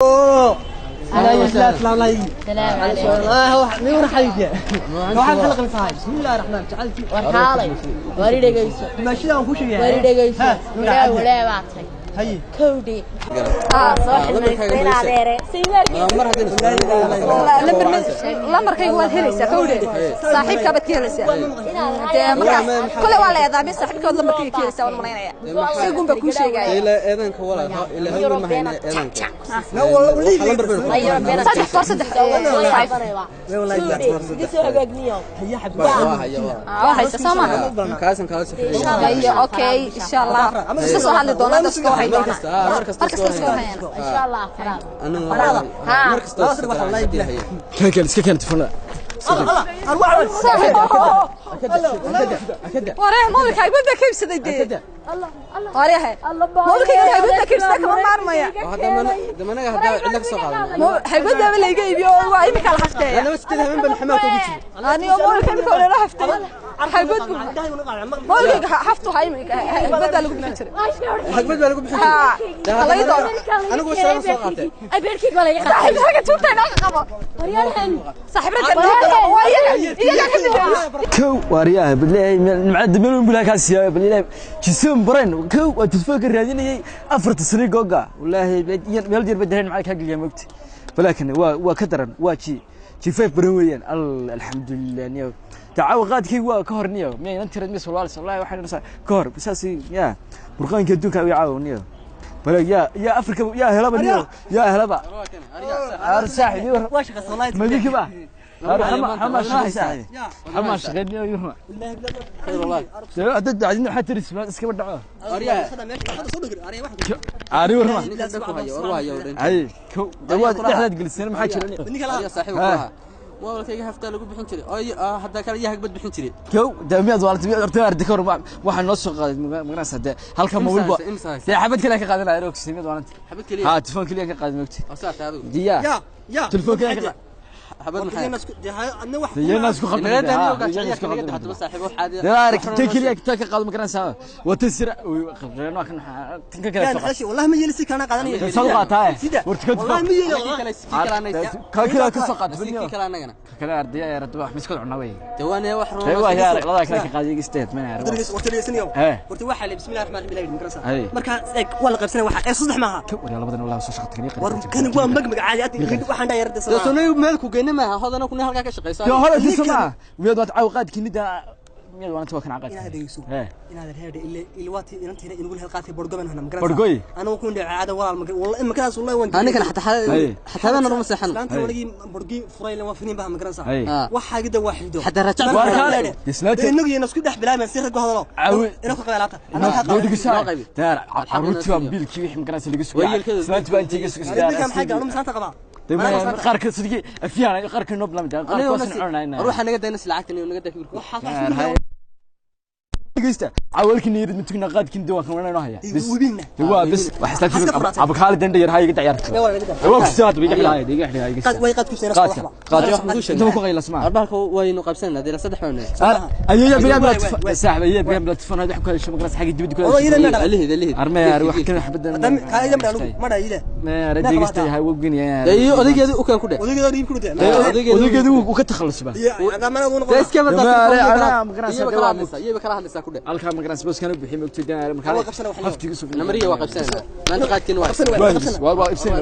لا سلام عليكم. سلام عليكم. والله مين حيجي؟ waxaan kala qalsahay. Bismillahir rahmanir rahim. Warxaalay. Wari dhageyso. Maashidaan ku sheegay. Wari dhageyso. Walaa baatay. Hay. Kowdi. Soo xidhnay adeere. mar hadii la markay waad helaysaa kowdi. Saaxiibka baad ka helaysaa. Kale waa la eedaamay saaxiibkood la markay ka helaysaa waan maleynaya. Saygun ba ku sheegay. ila eedanka wala ila hal ma hayna eedanka. Na wala wali. صدق صدق واحد سامع كاسن كاسن ايوه اوكي ان شاء الله بس هذا دونا دسكو هاي مركز ان شاء الله خلاص انا مركز والله يبلاه كان اسكا كانت فنا الله اروح وراه مولك هاي بدا كيف سديدي الله الله وراه مولك هاي بدا كيف سدك ما مارميا هذا دمنا هذا عندك سوق هاي بدا ما لا يجيبيو واي مكان حفتي انا بس كده من حماك وجهي انا مولك كم كل راح حفتي هاي بدا مولك حفته هاي بدا لو بنشري حق بدا لو بحكي الله يدور انا قلت سلام سوقته ابيركي ولا يقطع حاجه توتا انا قبا وريالهم صاحب كو وارياه بالله معد من بلا كاسيا بالله جسم برين كو وتفكر راديني افرت سنه غوغا والله ميل جير بدهن معك حق موقتي ولكن وا كدرن وا جي فيف برين ويان الحمد لله نيو تعاوقاتكي وا كهرنيو مي انت رد مس والله waxaan nasa كهر بساسي يا برقانك adduunka uu caawinayo بلا يا افريكا يا هلبا نيو يا هلبا ارساحي واش خصلايت مالك با حماش غني يوم خير والله عدد عايزين حتى رسم اسكا بدعوا اريا عاري ورما وروايه اي كو دواد دحلad galiseen maxaa jiran اريا صاحب وراها والله hafta lagu bixin jiray ay hada kale yahay bad bixin jiray كو داميad waaltay artay ardikor waxa noo soo qaaday maganaas hada halka ma walba ee xabad kale ka qaadanaa roogsimid waanti xabad kale ha telefoon kale ka qaaday magti asaata adigu diya يا telefoon kale ka حبد محمد انا واحد الناس كو لا لا انا حتى صاحب واحد دارك تكلي كتاك قاد مكان سا وتسرع وخبرنا كان تنك كلا لا خشي والله ما يلسي كان قادني سوقات هاي ورتكت والله ما يلسي كلا كسقط بنيو كلا انا كلا ارضيه يا رد wax miskad cunaa way تواني wax roo ايوه يا لada kala ka qaadiy isteed ma yaar ورتليسنيو ورت waxa la bismillaah rahmaanir rahiim makarasa marka wala qabsanay waxa ee saddex maaha wala labadan wala soo shaqad kani war kan waa magmag caadi waxaan dhaayarda soo meel ku geynay ma hadana kuna halka ka shaqeysaa yo hore tisma wiyad waad caawqaad kinida miyad waan tawakan aqad inaad heerde ilwaati inantina in wal halqaatay borgoman hana magarasa borgoy ana ku ndhacaada walaal wallahi makaas wallahi waan ani kan hatta ana ma saxan anta waligi borgi furayla waa finiin baa magarasa waxa gida waaxido hatta rajac isnaad inagu yana isku dhex bilaabeen si rago hadalo ina ku qadalaata ana waxa qayb daar caruurtii waa biilkii wixii magarasa lagu soo isnaad baa intiga soo isnaad maxay gaano maanta qaba قارك صدقي افيان قارك نوبل مد قارك وسنعنا روح انا قد نسلعتني ونقد فيكم دغيستا عاولك نيرد متكنا قادكين دوان كنا نو هيا بس هو بس وحسيت ابو خالد دندير هاي قد عيارك هو كسات بيجي هاي دقيقه هاي قد way qad ku seenay قاد انت ku qayla sma arbaha waynu qabsanaa dira saddex baan ayeeya bilaab saaxib ayeeya bilaab tafan hada xukay shab qras xaq dibad kula leeyahay armay wax kale xabadan kaayda ma dhaayile ma radiyista hay wogin ya dayo odageedu u kale ku dheh odageedu uu ka takhalusba iska bada ana magarasa iyaga kala hadlaysa ku dheh halka magarasa bas kan bixin ogtay markaa haftigiisu namariga waa qabsanaa maanta qaadkin waa waa ibsan